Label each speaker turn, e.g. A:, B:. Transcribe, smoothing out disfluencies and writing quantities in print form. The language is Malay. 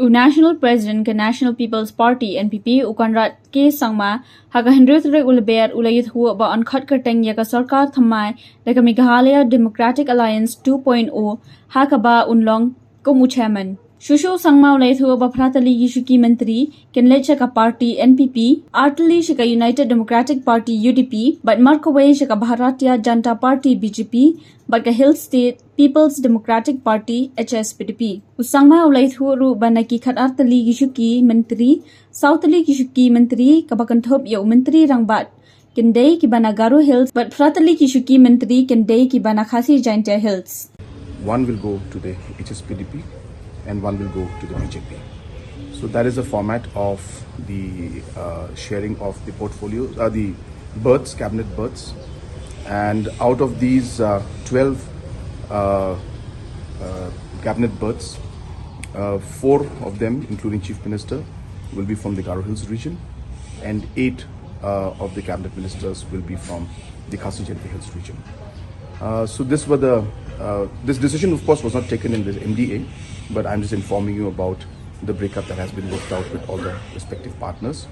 A: National President ke National People's Party NPP ukanrat ke sangma haga Hendrik ulber ulayit huwa ba ankhat kerteng ya ka sarkar thamai leka Meghalaya Democratic Alliance 2.0 haka ba unlong komu chairman Shusho sangma ulayit huwa ba pratali yishuki menteri ken lecha ka party NPP artli shika United Democratic Party UDP but Kawei shika Bharatiya Janata Party BJP but ka Hill State People's Democratic Party Hspdp usangma ulayit huwa ru banaki khat artli yishuki menteri Southli yishuki menteri kabakanthop ya menteri rangbat kendai ki bana Garo Hills but pratali yishuki menteri kendai ki bana Khasi Jaintia Hills.
B: One will go to the Hspdp and one will go to the BJP. So that is the format of the sharing of the portfolio, the berths, cabinet berths. And out of these 12 cabinet berths, 4 of them, including Chief Minister, will be from the Garo Hills region, and 8 of the cabinet ministers will be from the Khasi Jaintia Hills region. So this were the this decision, of course, was not taken in the MDA, but I'm just informing you about the breakup that has been worked out with all the respective partners.